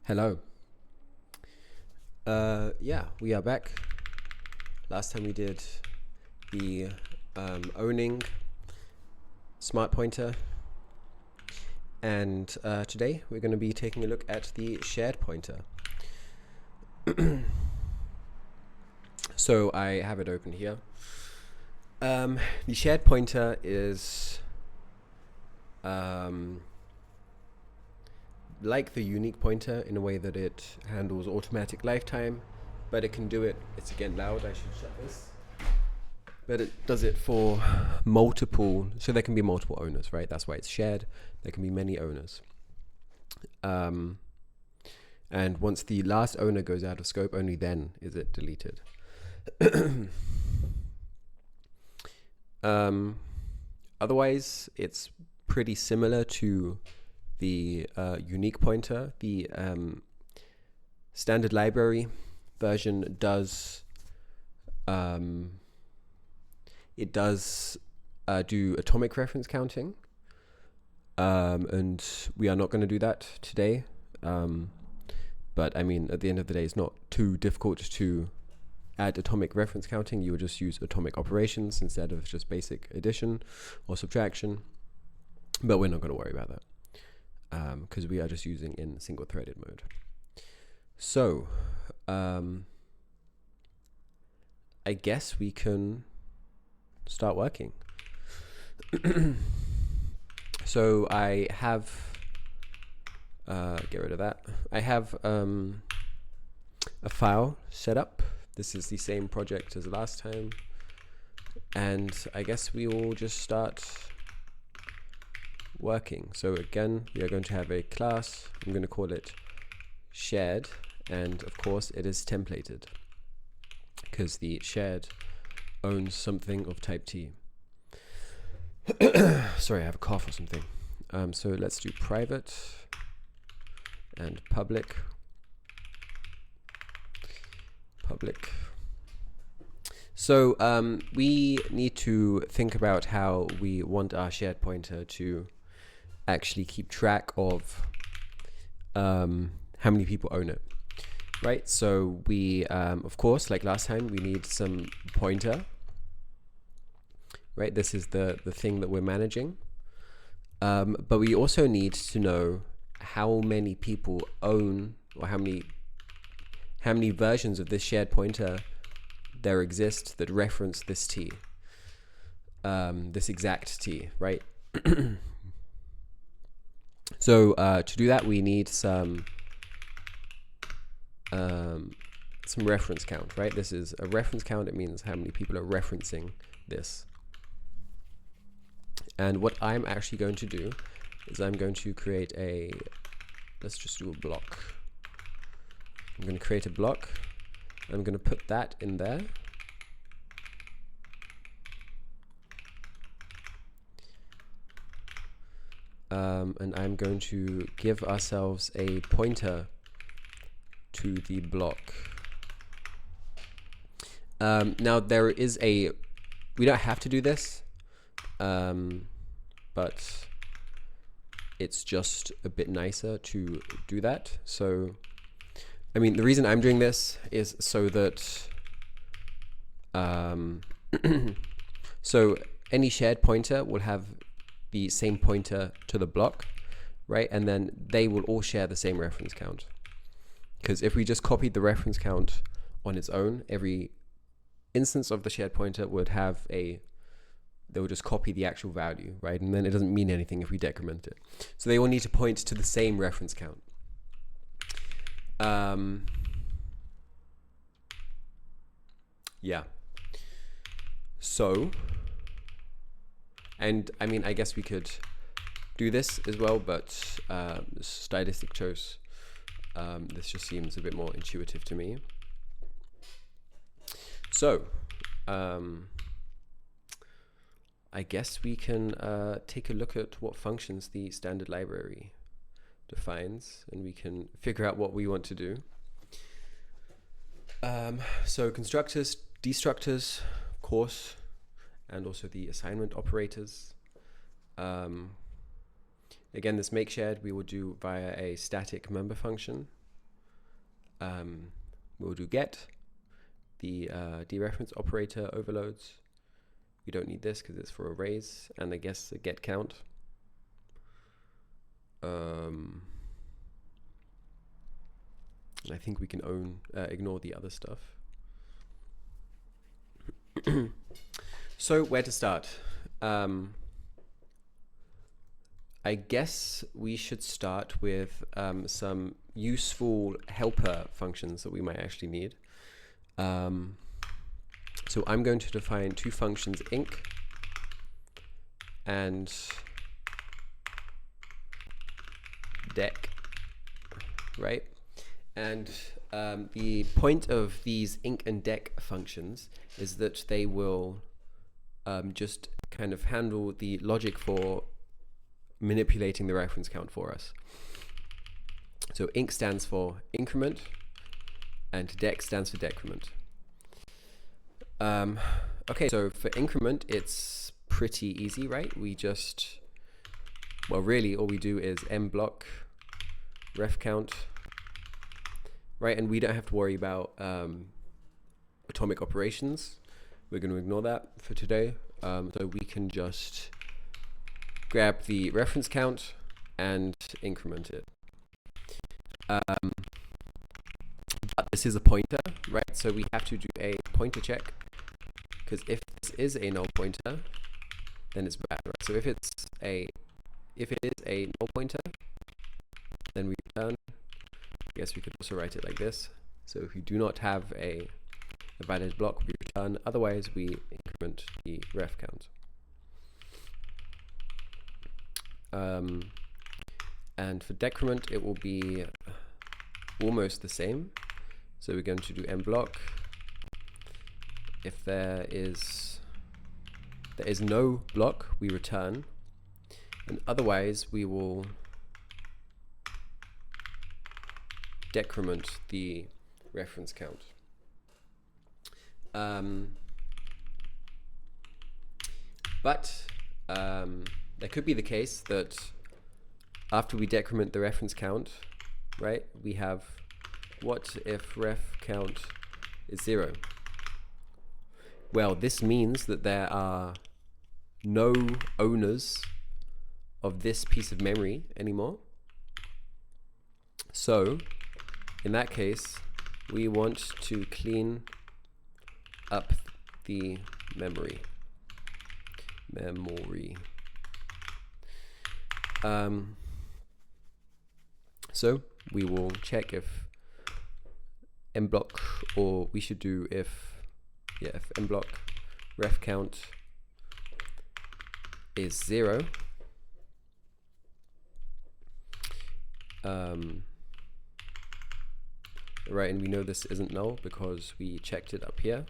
Hello. Yeah, we are back. Last time we did the owning smart pointer, and today we're going to be taking a look at the shared pointer. So I have it open here. The shared pointer is like the unique pointer in a way that it handles automatic lifetime, but it can do it. It's again loud. I should shut this. But it does it for multiple, so there can be multiple owners, right? That's why it's shared. There can be many owners. And once the last owner goes out of scope, only then is it deleted. Otherwise, it's pretty similar to the unique pointer. The standard library version does do atomic reference counting, and we are not going to do that today. But I mean, at the end of the day, it's not too difficult to add atomic reference counting. You would just use atomic operations instead of just basic addition or subtraction. But we're not going to worry about that because we are just using in single threaded mode. So I guess we can start working. So I have get rid of that. I have a file set up. This is the same project as last time, and I guess we will just start working. So again, we are going to have a class. I'm going to call it shared, and of course it is templated because the shared owns something of type T. Sorry, I have a cough or something. So let's do private and public. So we need to think about how we want our shared pointer to actually keep track of how many people own it, right? So we, of course, like last time, we need some pointer, right? This is the thing that we're managing. But we also need to know how many people own, or how many versions of this shared pointer there exist that reference this T, this exact T, right? So to do that, we need some reference count, right? This is a reference count. It means how many people are referencing this. And what I'm actually going to do is I'm going to create let's just do a block. I'm going to create a block. I'm going to put that in there. And I'm going to give ourselves a pointer to the block. Now there is we don't have to do this, but it's just a bit nicer to do that. So, I mean, the reason I'm doing this is so that, so any shared pointer will have the same pointer to the block, right? And then they will all share the same reference count. Because if we just copied the reference count on its own, every instance of the shared pointer would have they will just copy the actual value, right? And then it doesn't mean anything if we decrement it. So they all need to point to the same reference count. Yeah. So, and I mean, I guess we could do this as well, but stylistic choice. This just seems a bit more intuitive to me. So, I guess we can take a look at what functions the standard library defines, and we can figure out what we want to do. So constructors, destructors, course, and also the assignment operators. Again, this make shared we will do via a static member function. We'll do get. The dereference operator overloads. We don't need this because it's for arrays, and I guess a get count. I think we can ignore the other stuff. So where to start? I guess we should start with some useful helper functions that we might actually need. So I'm going to define two functions, inc and dec, right? And the point of these inc and dec functions is that they will just kind of handle the logic for manipulating the reference count for us. So inc stands for increment and dec stands for decrement. Okay, so for increment, it's pretty easy, right? We just, well, really all we do is mblock ref count, right? And we don't have to worry about atomic operations. We're going to ignore that for today. So we can just grab the reference count and increment it. But this is a pointer, right? So we have to do a pointer check, because if this is a null pointer, then it's bad, right? So if it is a null pointer, then we return. I guess we could also write it like this. So if you do not have a valid block, we return. Otherwise, we increment the ref count. And for decrement, it will be almost the same. So we're going to do mblock. If there is no block, we return, and otherwise we will decrement the reference count. But there could be the case that after we decrement the reference count, right, we have what if ref count is 0? Well, this means that there are no owners of this piece of memory anymore. So in that case, we want to clean up the memory. So we will check if mblock, or we should do if mblock ref count is 0, right, and we know this isn't null because we checked it up here.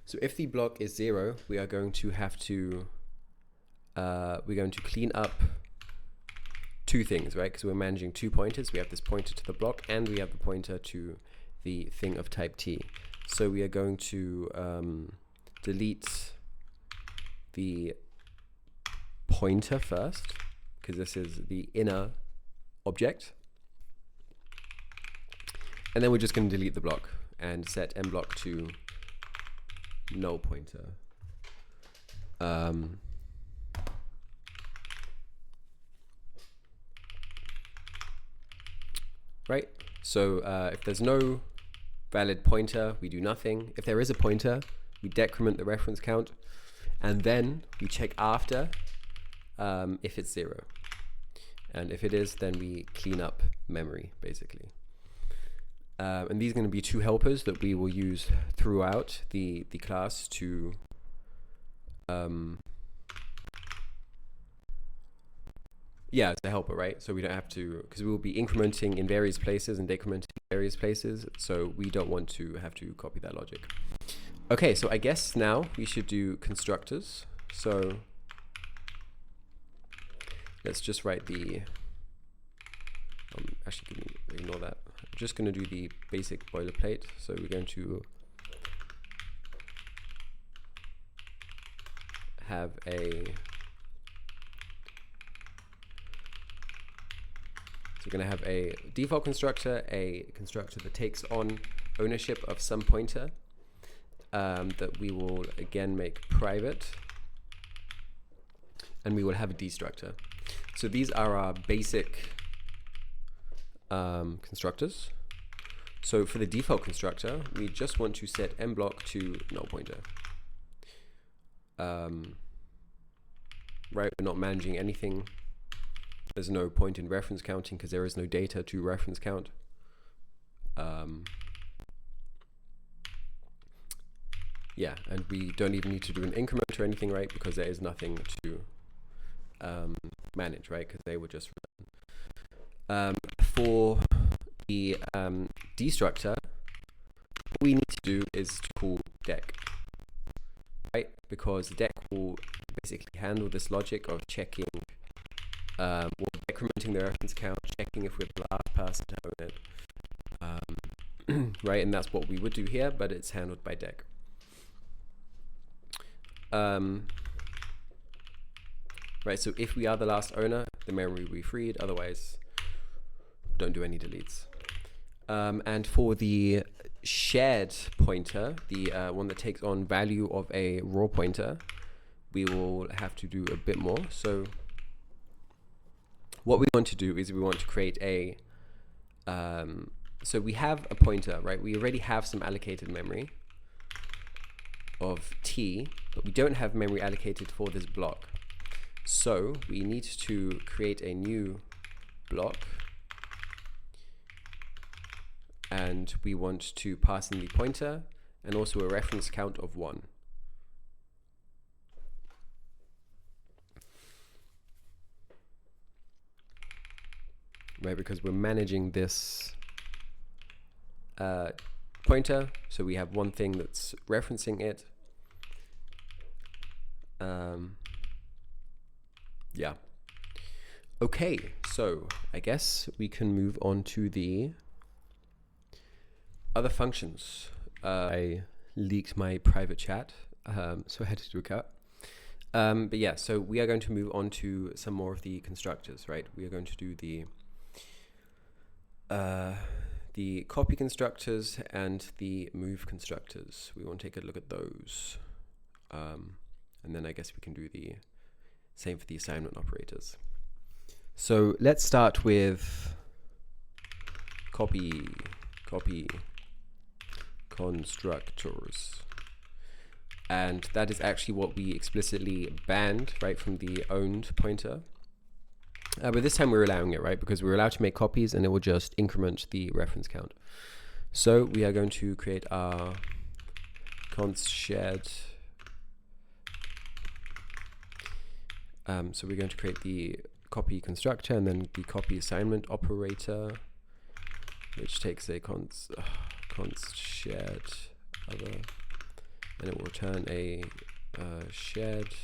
So if the block is 0, we are going to have to clean up two things, right? Because we're managing two pointers. We have this pointer to the block and we have the pointer to the thing of type T. So we are going to delete the pointer first, because this is the inner object. And then we're just going to delete the block and set mblock to null pointer. Right, so if there's no valid pointer, we do nothing. If there is a pointer, we decrement the reference count, and then we check after if it's 0. And if it is, then we clean up memory, basically. And these are going to be two helpers that we will use throughout the class to yeah, it's a helper, right? So we don't have to, because we will be incrementing in various places and decrementing in various places, so we don't want to have to copy that logic. Okay, so I guess now we should do constructors. So let's just write the, actually can you ignore that. I'm just going to do the basic boilerplate. So we're going to have a we're going to have a default constructor, a constructor that takes on ownership of some pointer that we will again make private, and we will have a destructor. So these are our basic constructors. So for the default constructor, we just want to set mblock to null pointer. Right, we're not managing anything. There's no point in reference counting because there is no data to reference count. Yeah, and we don't even need to do an increment or anything, right? Because there is nothing to manage, right? Because they were just run. For the destructor, what we need to do is to call deck, right? Because deck will basically handle this logic of checking, or decrementing the reference count, checking if we're the last person to own it, right? And that's what we would do here, but it's handled by deck. Right, so if we are the last owner, the memory will be freed, otherwise don't do any deletes. And for the shared pointer, the one that takes on value of a raw pointer, we will have to do a bit more. So what we want to do is we want to create a, so we have a pointer, right? We already have some allocated memory of t, but we don't have memory allocated for this block. So we need to create a new block, and we want to pass in the pointer and also a reference count of 1. Right, because we're managing this pointer, so we have one thing that's referencing it. Yeah. Okay, so I guess we can move on to the other functions. I leaked my private chat, so I had to do a cut. But yeah, so we are going to move on to some more of the constructors, right? We are going to do the copy constructors and the move constructors. We want to take a look at those. And then I guess we can do the same for the assignment operators. So let's start with copy constructors. And that is actually what we explicitly banned, right, from the owned pointer. But this time we're allowing it, right, because we're allowed to make copies and it will just increment the reference count. So we are going to create our const shared. So we're going to create the copy constructor and then the copy assignment operator, which takes a const shared other, and it will return a shared.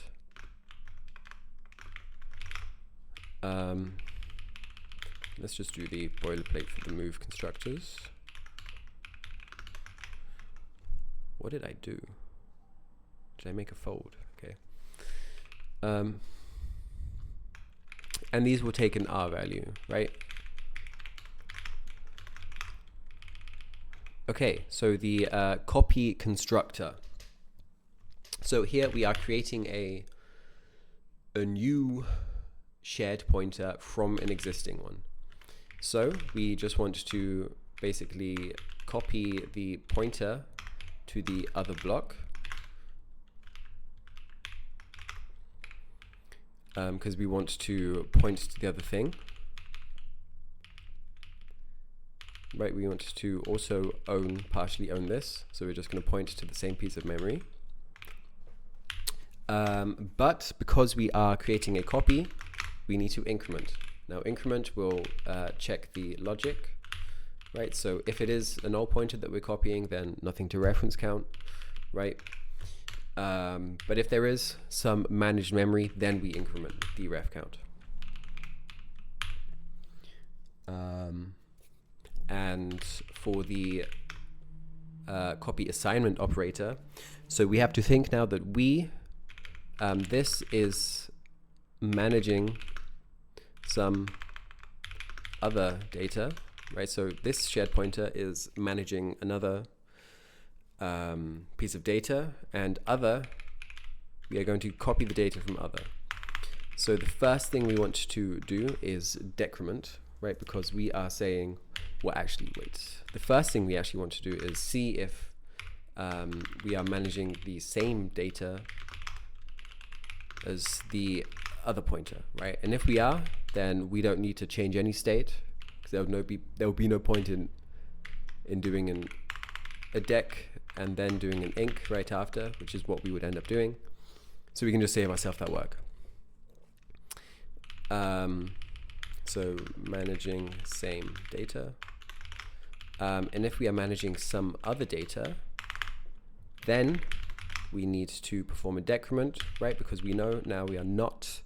Let's just do the boilerplate for the move constructors. What did I do? Did I make a fold? Okay. And these will take an R value, right? Okay, so the copy constructor. So here we are creating a new shared pointer from an existing one. So we just want to basically copy the pointer to the other block, because we want to point to the other thing. Right, we want to also partially own this, so we're just going to point to the same piece of memory. But because we are creating a copy, we need to increment. Now increment will check the logic, right? So if it is a null pointer that we're copying, then nothing to reference count, right? But if there is some managed memory, then we increment the ref count. And for the copy assignment operator, so we have to think now that this is managing some other data, right? So this shared pointer is managing another piece of data, and other, we are going to copy the data from other. So the first thing we want to do is decrement, right? Because we are saying, well, actually, wait. The first thing we actually want to do is see if we are managing the same data as the other pointer, right? And if we are, then we don't need to change any state, because there will be no point in doing a dec and then doing an inc right after, which is what we would end up doing. So we can just save ourselves that work. So managing same data. And if we are managing some other data, then we need to perform a decrement, right? Because we know now we are not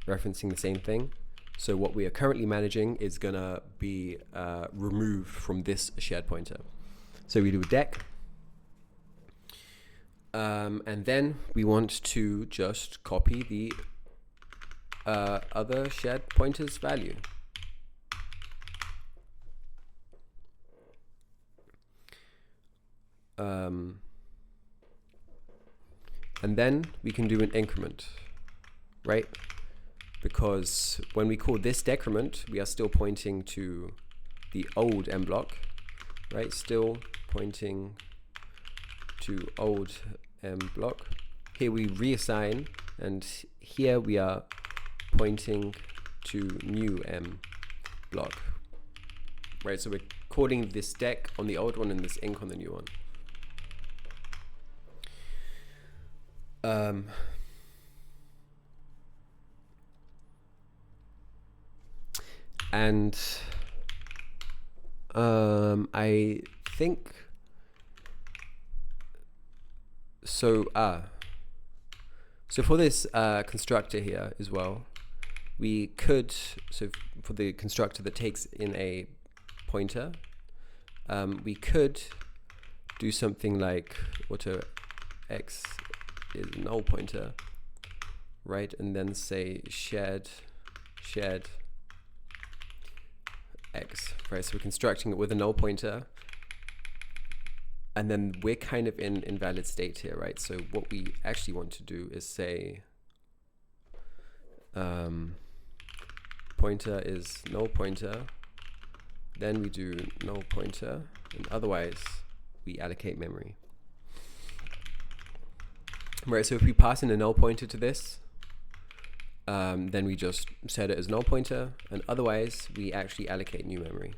referencing the same thing. So what we are currently managing is gonna be removed from this shared pointer. So we do a dec. And then we want to just copy the other shared pointer's value. And then we can do an increment, right? Because when we call this decrement, we are still pointing to the old m block, right? Still pointing to old m block. Here we reassign, and here we are pointing to new m block, right? So we're calling this dec on the old one and this inc on the new one. And I think so. So for this constructor here as well, we could, so for the constructor that takes in a pointer, we could do something like auto x is null pointer, right? And then say shared x, right? So we're constructing it with a null pointer, and then we're kind of in invalid state here, right? So what we actually want to do is say pointer is null pointer, then we do null pointer, and otherwise we allocate memory. Right, so if we pass in a null pointer to this, then we just set it as null pointer, and otherwise we actually allocate new memory.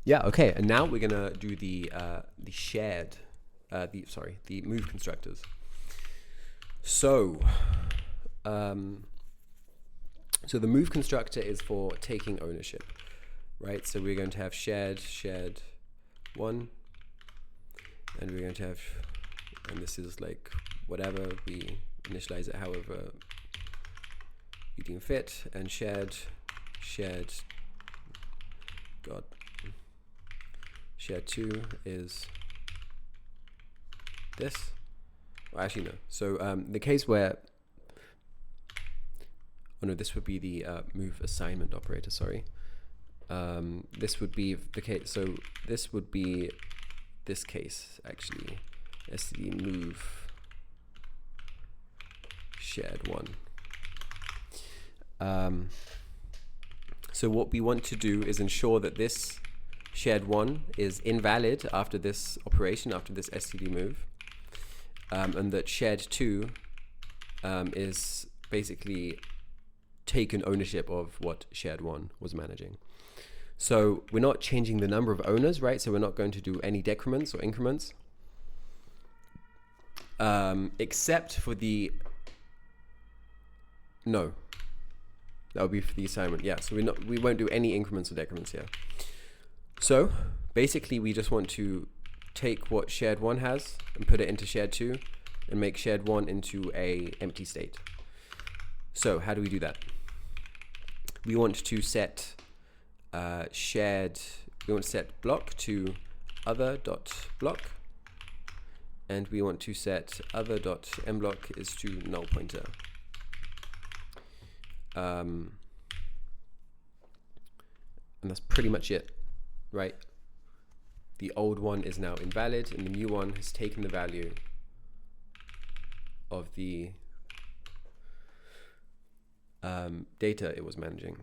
Yeah, okay, and now we're gonna do the move constructors. So, so the move constructor is for taking ownership, right? So we're going to have shared one, and we're going to have, and this is like whatever, we initialize it however we deem fit, and shared 2 is this. Well, actually no. So the case where, oh no, this would be the move assignment operator, sorry. This would be the case, so this would be this case actually, std move shared 1. So what we want to do is ensure that this shared 1 is invalid after this operation, after this std move, and that shared 2 is basically taken ownership of what shared 1 was managing. So we're not changing the number of owners, right? So we're not going to do any decrements or increments, except for the, no, that would be for the assignment. Yeah, so we won't do any increments or decrements here. So basically we just want to take what shared 1 has and put it into shared 2 and make shared 1 into a empty state. So how do we do that? We want to set we want to set block to other.block, and we want to set other.mblock is to null pointer. And that's pretty much it, right? The old one is now invalid, and the new one has taken the value of the data it was managing.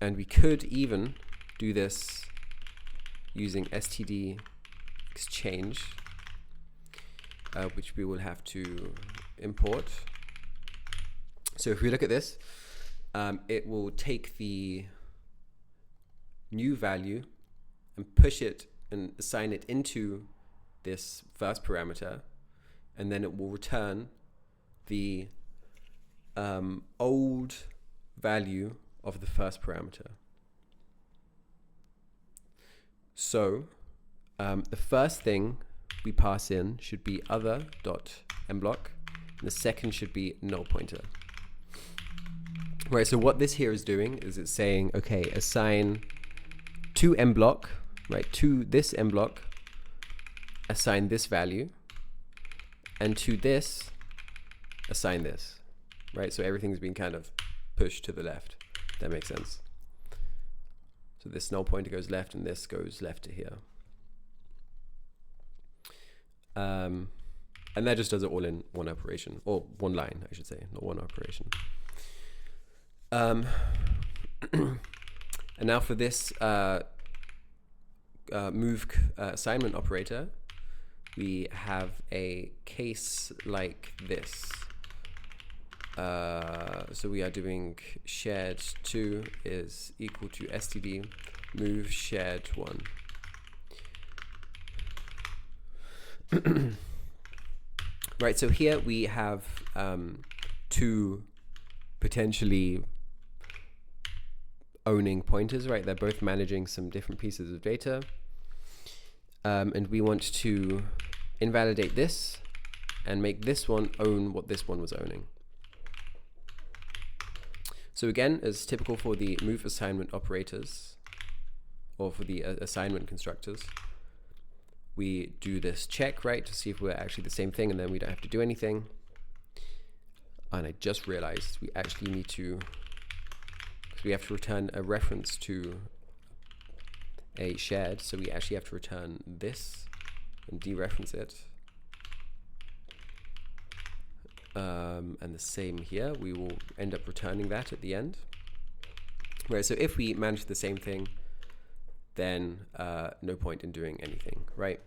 And we could even do this using std exchange, which we will have to import. So if we look at this, it will take the new value and push it and assign it into this first parameter, and then it will return the old value of the first parameter. So the first thing we pass in should be other.mblock, and the second should be null pointer. Right, so what this here is doing is it's saying, okay, assign to mblock, right, to this mblock, assign this value, and to this, assign this, right? So everything's been kind of pushed to the left. That makes sense. So this null pointer goes left, and this goes left to here. And that just does it all in one operation, or one line, I should say, not one operation. And now for this move assignment operator, we have a case like this. So we are doing shared2 is equal to std move shared1. Right, so here we have two potentially owning pointers, right? They're both managing some different pieces of data. And we want to invalidate this and make this one own what this one was owning. So again, as typical for the move assignment operators, or for the assignment constructors, we do this check, right, to see if we're actually the same thing, and then we don't have to do anything. And I just realized we actually need to, we have to return a reference to a shared, so we actually have to return this and dereference it. And the same here, we will end up returning that at the end. Right, so if we manage the same thing, then no point in doing anything, right?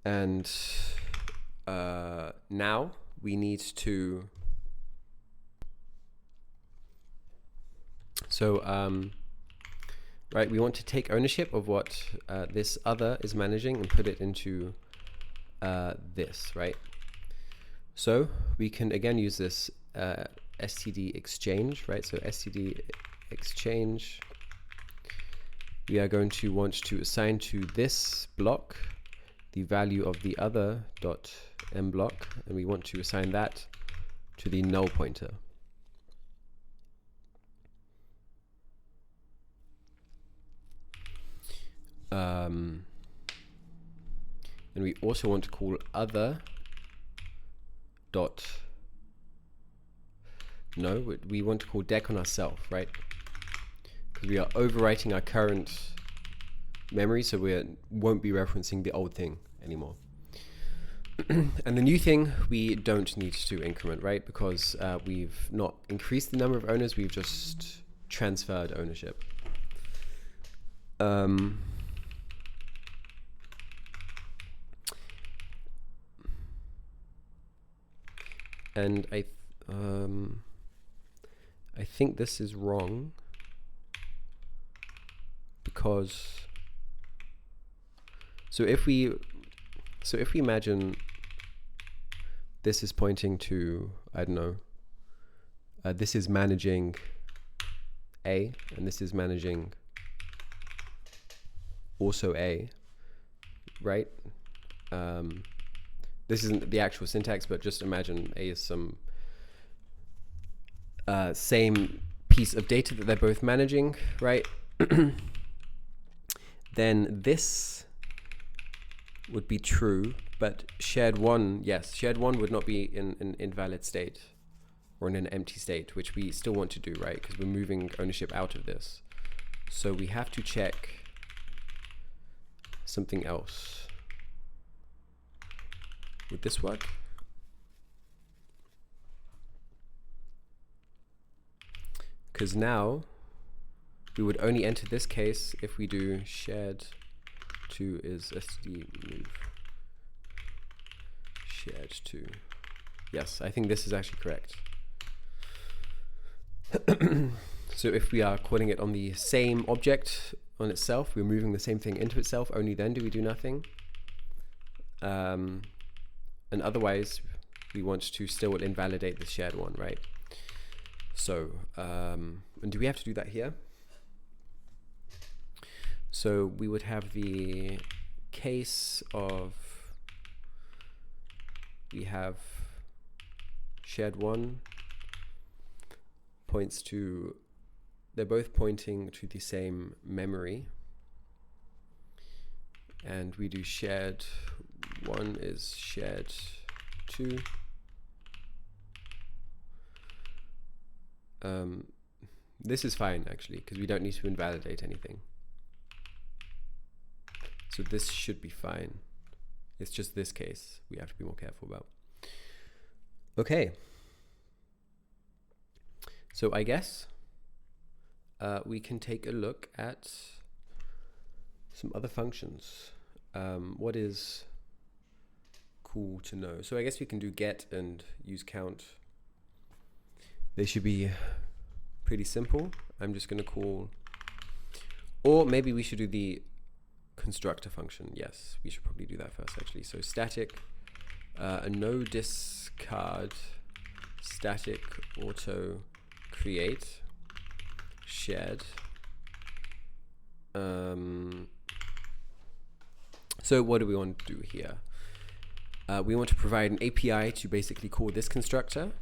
And now we need to, right, we want to take ownership of what this other is managing and put it into this, right? So we can again use this std exchange, right? So std exchange, we are going to want to assign to this block the value of the other dot mblock, and we want to assign that to the null pointer. And we also want to call other dot, no, we want to call deck on ourselves, right? Because we are overwriting our current memory, so we won't be referencing the old thing anymore. And the new thing we don't need to increment, right? Because we've not increased the number of owners, we've just transferred ownership. And I think this is wrong, because so if we imagine this is pointing to, I don't know, this is managing A, and this is managing also A, right? This isn't the actual syntax, but just imagine A is some same piece of data that they're both managing, right? then this would be true, but shared one, yes, shared one would not be in an invalid state or in an empty state, which we still want to do, right? Because we're moving ownership out of this. So we have to check something else. Would this work? Because now we would only enter this case if we do shared to is std move shared to. Yes, I think this is actually correct. So if we are calling it on the same object on itself, we're moving the same thing into itself, only then do we do nothing. And otherwise, we want to still invalidate the shared one, right? So, and do we have to do that here? So we would have the case of, we have shared one points to, they're both pointing to the same memory. And we do shared one is shared two. This is fine actually, because we don't need to invalidate anything. So this should be fine. It's just this case we have to be more careful about. Okay. So I guess we can take a look at some other functions. What is cool to know? So I guess we can do get and use count. They should be pretty simple. I'm just going to call, or maybe we should do the constructor function. Yes, we should probably do that first actually. So static, no discard, static auto create shared. So what do we want to do here? We want to provide an API to basically call this constructor.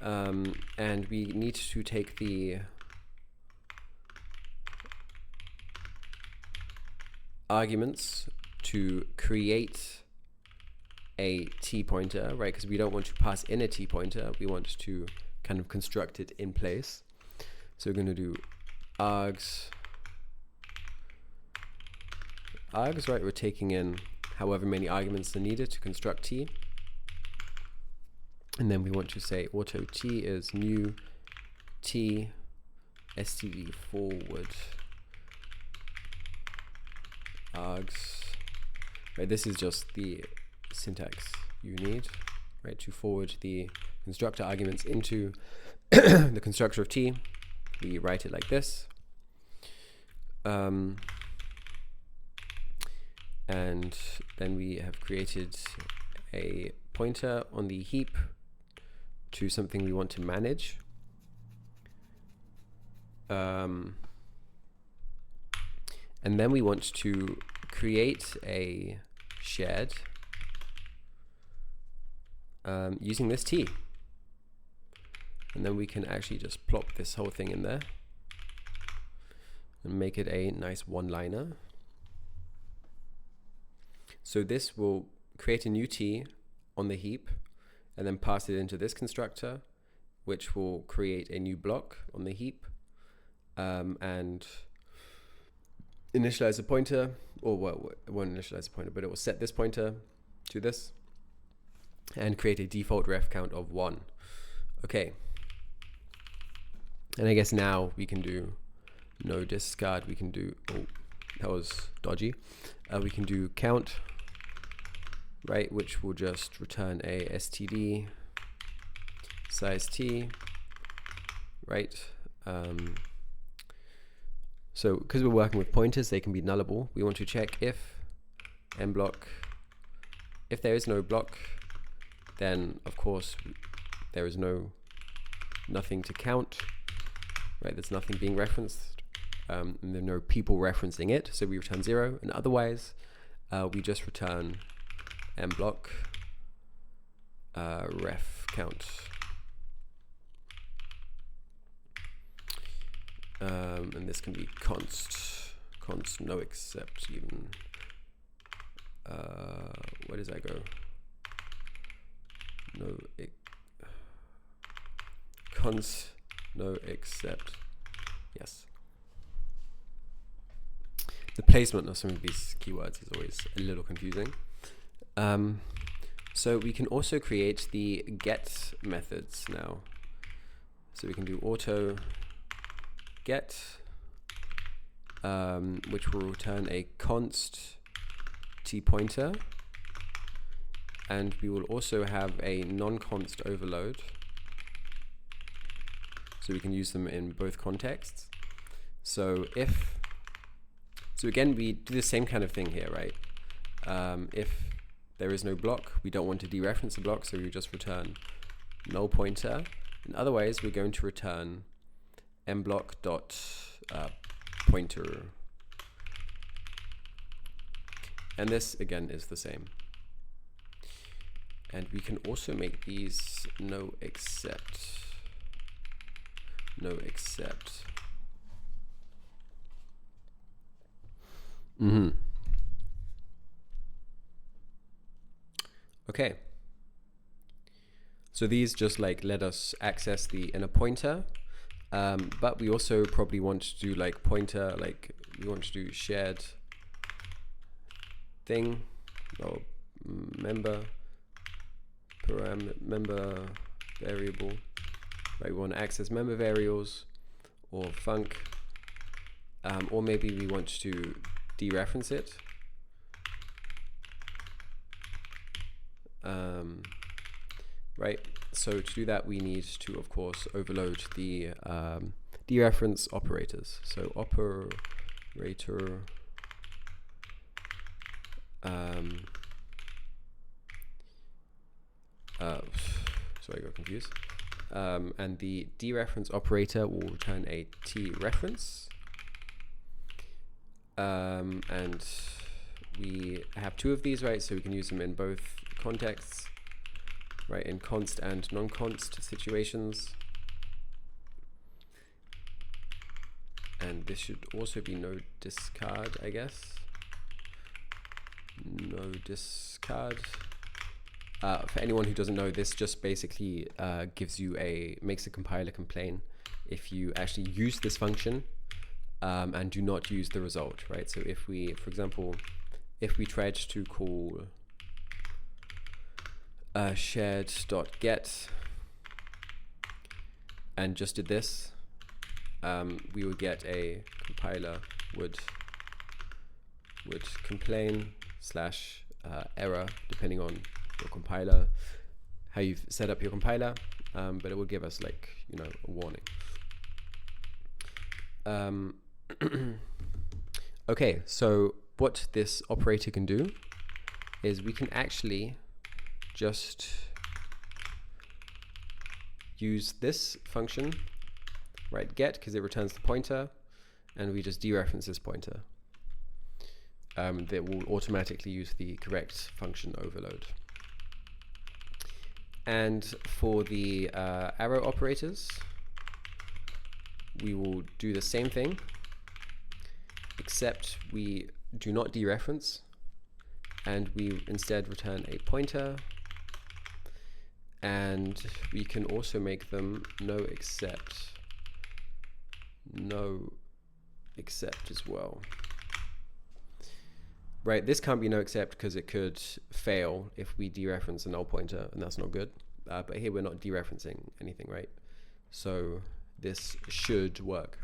And we need to take the arguments to create a t pointer, right? Because we don't want to pass in a t pointer. We want to kind of construct it in place. So we're going to do args, right? We're taking in however many arguments are needed to construct t. And then we want to say auto t is new t std forward args. Right, this is just the syntax you need, right, to forward the constructor arguments into the constructor of t. We write it like this. And then we have created a pointer on the heap to something we want to manage. And then we want to create a shared using this t. And then we can actually just plop this whole thing in there and make it a nice one-liner. So this will create a new t on the heap and then pass it into this constructor, which will create a new block on the heap and initialize a pointer, or well, it won't initialize a pointer, but it will set this pointer to this and create a default ref count of 1. Okay. And I guess now we can do no discard. We can do, oh, that was dodgy. We can do count, right, which will just return a std size t, right? So because we're working with pointers, they can be nullable. We want to check if mblock, if there is no block, then of course there is nothing to count, right? There's nothing being referenced, and there are no people referencing it, so we return 0, and otherwise we just return mblock ref count. And this can be const const no except even. Where does that go? No const no except. Yes. The placement of some of these keywords is always a little confusing. So we can also create the get methods now. So we can do auto get, which will return a const t pointer, and we will also have a non-const overload. So we can use them in both contexts. So again, we do the same kind of thing here, right? If there is no block, we don't want to dereference the block, so we just return null pointer. And otherwise, we're going to return mblock dot pointer. And this again is the same. And we can also make these no except. Okay. So these just like let us access the inner pointer, but we also probably want to do like pointer, like we want to do shared thing or member variable, right? We want to access member variables or func, or maybe we want to dereference it. Right, so to do that we need to of course overload the dereference operators. So operator sorry, I got confused. And the dereference operator will return a t reference, and we have two of these, right? So we can use them in both contexts, right? In const and non-const situations. And this should also be no discard, I guess. No discard. For anyone who doesn't know, this just basically makes a compiler complain if you actually use this function and do not use the result, right? So if we, for example, if we tried to call shared.get and just did this, we would get a compiler would complain / error, depending on your compiler, how you've set up your compiler, but it will give us like, you know, a warning. Okay, so what this operator can do is we can actually just use this function, right, get, because it returns the pointer, and we just dereference this pointer. That will automatically use the correct function overload. And for the arrow operators, we will do the same thing, except we do not dereference, and we instead return a pointer, and we can also make them no except as well. Right, this can't be no except because it could fail if we dereference a null pointer, and that's not good. But here we're not dereferencing anything, right? So this should work.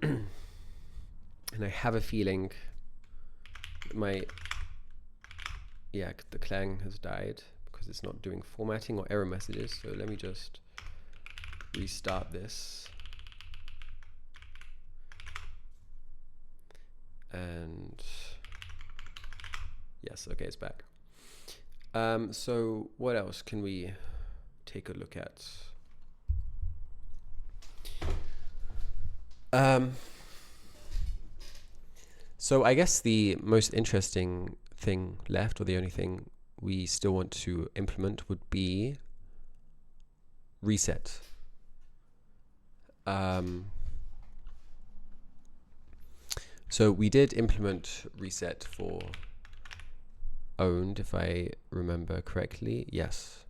And I have a feeling the clang has died because it's not doing formatting or error messages. So let me just restart this. And yes, okay, it's back. So what else can we take a look at? So I guess the most interesting thing left, or the only thing we still want to implement, would be reset. So we did implement reset for owned, if I remember correctly. Yes.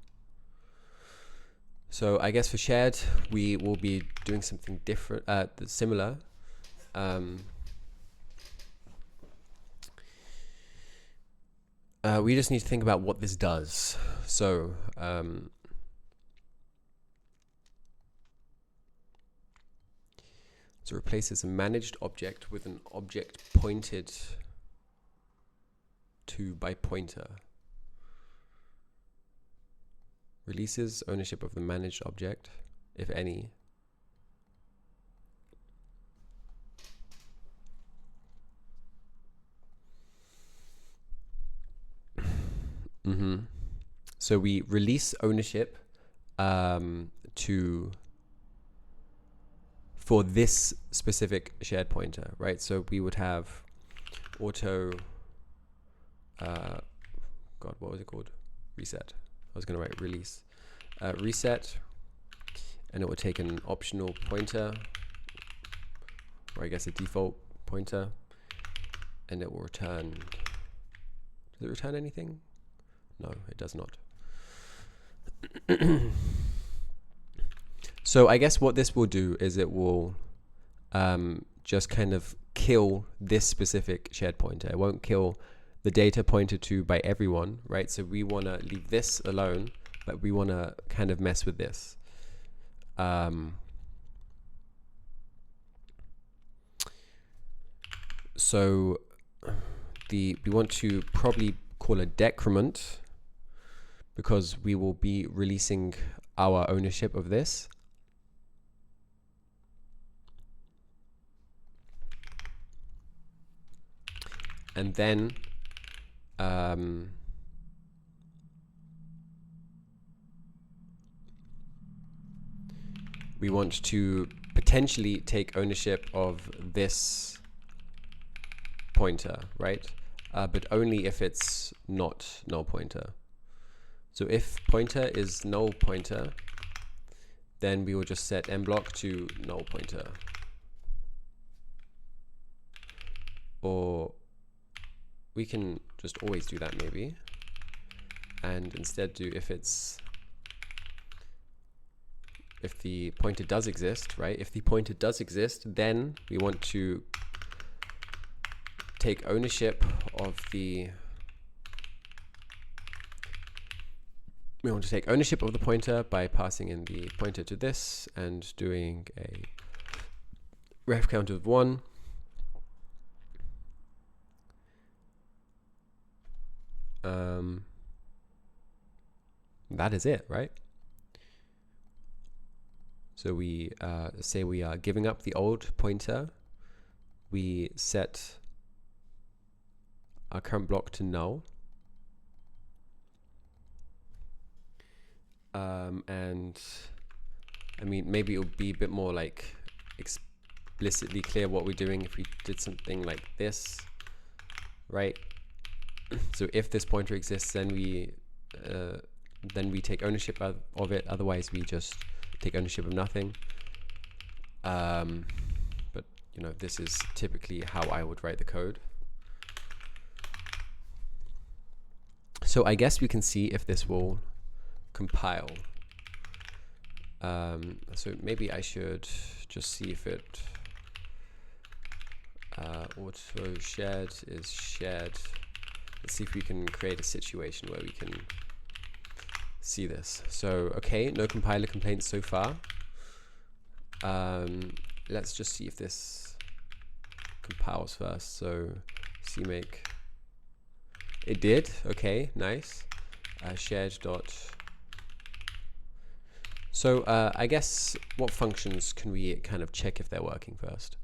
So I guess for shared, we will be doing something different, similar. We just need to think about what this does. So so replaces a managed object with an object pointed to by pointer. Releases ownership of the managed object, if any. So we release ownership for this specific shared pointer, right? So we would have auto, God, what was it called? Reset. I was going to write release. Reset, and it will take an optional pointer, or I guess a default pointer, and it will return. Does it return anything? No, it does not. So I guess what this will do is it will just kind of kill this specific shared pointer. It won't kill the data pointed to by everyone, right? So we want to leave this alone, but we want to kind of mess with this. So we want to probably call a decrement, because we will be releasing our ownership of this. And then we want to potentially take ownership of this pointer, right? But only if it's not null pointer. So if pointer is null pointer, then we will just set mblock to null pointer. Or we can just always do that maybe, and instead do if the pointer does exist, right? If the pointer does exist, then we want to take ownership of the pointer by passing in the pointer to this and doing a ref count of 1. That is it, right? So we say we are giving up the old pointer. We set our current block to null. And I mean, maybe it would be a bit more like explicitly clear what we're doing if we did something like this, right? So if this pointer exists, then we take ownership of it. Otherwise, we just take ownership of nothing. But you know, this is typically how I would write the code. So I guess we can see if this will compile. So maybe I should just see if it auto shared is shared. Let's see if we can create a situation where we can see this. So okay, no compiler complaints so far. Let's just see if this compiles first. So cmake, it did. Okay, nice. Shared dot. So I guess what functions can we kind of check if they're working first?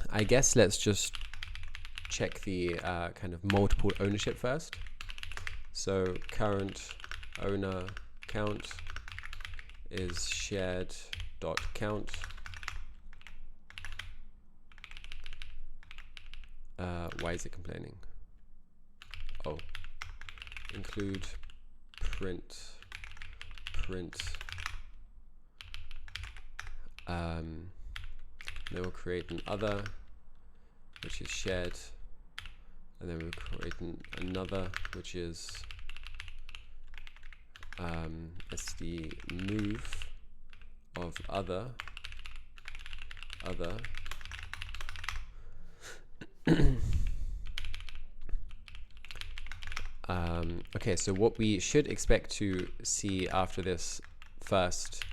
I guess let's just check the kind of multiple ownership first. So current owner count is shared dot count. Why is it complaining? Oh, include print Then we'll create an other, which is shared, and then we'll create another, which is sd move of other. Okay, so what we should expect to see after this first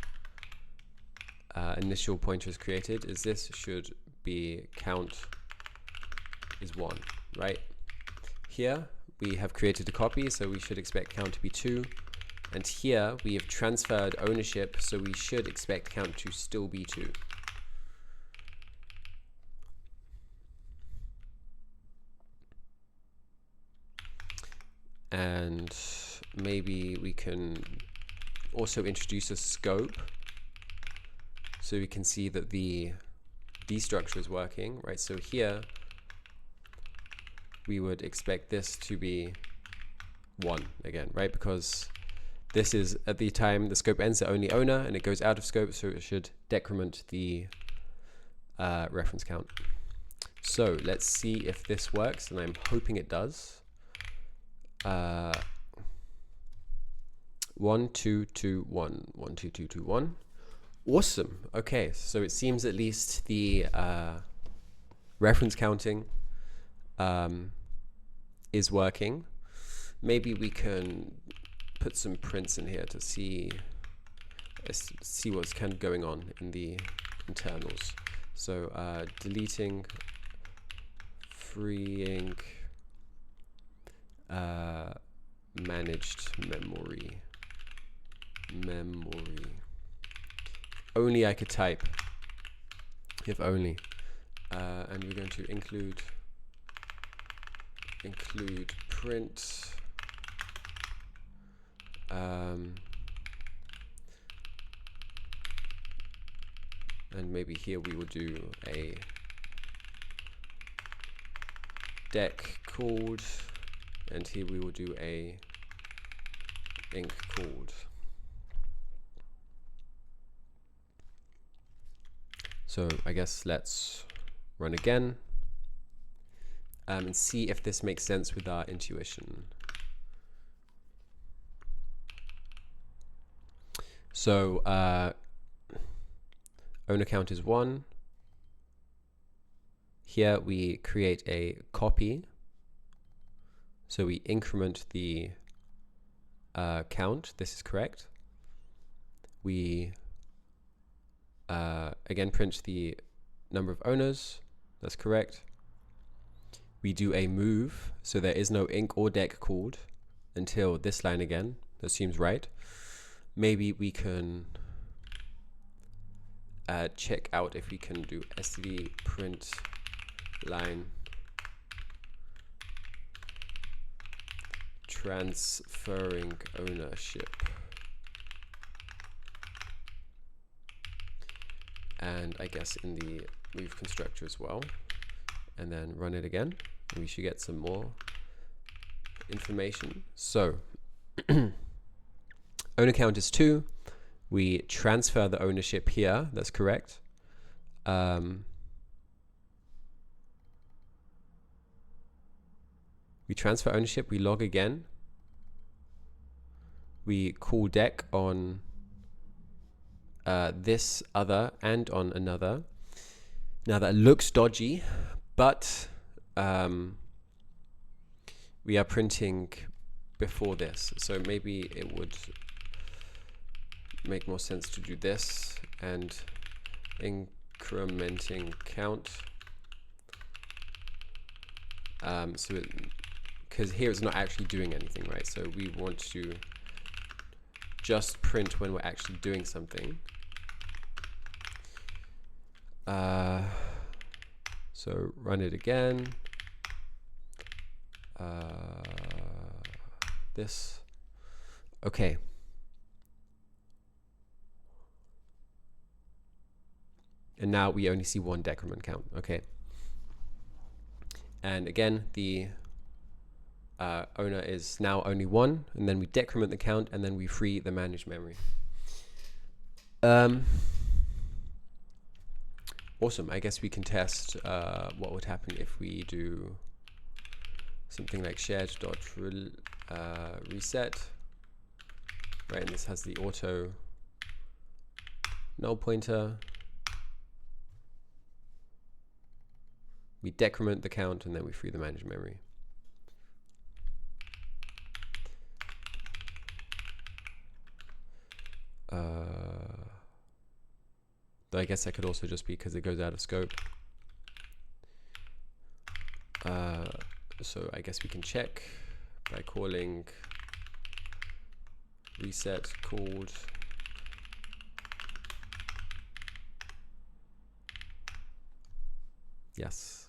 initial pointer is created is this should be count is 1, right? Here we have created a copy, so we should expect count to be 2. And here we have transferred ownership, so we should expect count to still be 2. And maybe we can also introduce a scope so we can see that the structure is working, right? So here we would expect this to be 1 again, right? Because this is at the time the scope ends at only owner and it goes out of scope, so it should decrement the reference count. So let's see if this works, and I'm hoping it does. 1 2 2 1 1 2 2 2 1. Awesome. Okay, so it seems at least the reference counting is working. Maybe we can put some prints in here to see what's kind of going on in the internals. So deleting, freeing managed memory. Only I could type. If only. And we're going to include print. And maybe here we will do a deck called, and here we will do a inc called. So I guess let's run again and see if this makes sense with our intuition. So owner count is 1. Here we create a copy. So we increment the count. This is correct. We again print the number of owners. That's correct. We do a move, so there is no inc or deck called until this line again. That seems right. Maybe we can check out if we can do std print line transferring ownership, and I guess in the move constructor as well, and then run it again, and we should get some more information. So owner count is 2. We transfer the ownership here. That's correct. We transfer ownership. We log again. We call deck on this other and on another. Now that looks dodgy, but we are printing before this, so maybe it would make more sense to do this and incrementing count. So because here it's not actually doing anything, right? So we want to just print when we're actually doing something. So run it again. This. Okay. And now we only see 1 decrement count. Okay. And again, the owner is now only 1, and then we decrement the count, and then we free the managed memory. Awesome. I guess we can test what would happen if we do something like shared.reset, right? And this has the auto null pointer. We decrement the count and then we free the managed memory. Though I guess that could also just be because it goes out of scope. So I guess we can check by calling reset called yes.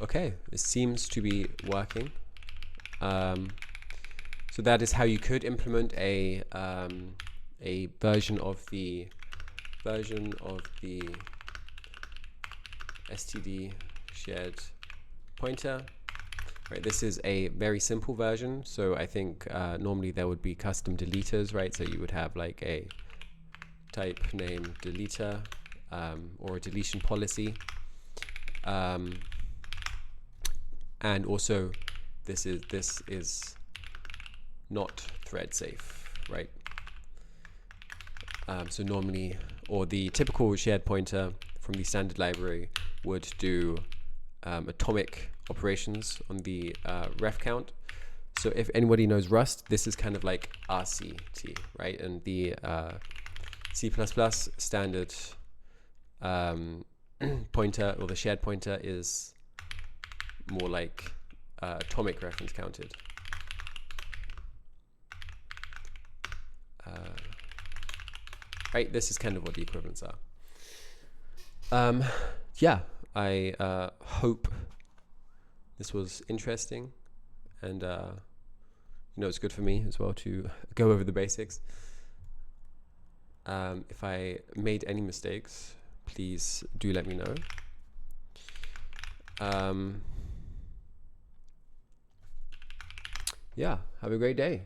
Okay, this seems to be working. So that is how you could implement a version of the std shared pointer. Right, this is a very simple version. So I think normally there would be custom deleters, right? So you would have like a type name deleter or a deletion policy. And also this is not thread safe, right? So normally, or the typical shared pointer from the standard library would do atomic operations on the ref count. So if anybody knows Rust, this is kind of like RCT, right? And the C++ standard pointer, or the shared pointer, is more like atomic reference counted. Right, this is kind of what the equivalents are. Yeah, I hope this was interesting, and it's good for me as well to go over the basics. If I made any mistakes, please do let me know. Yeah, have a great day.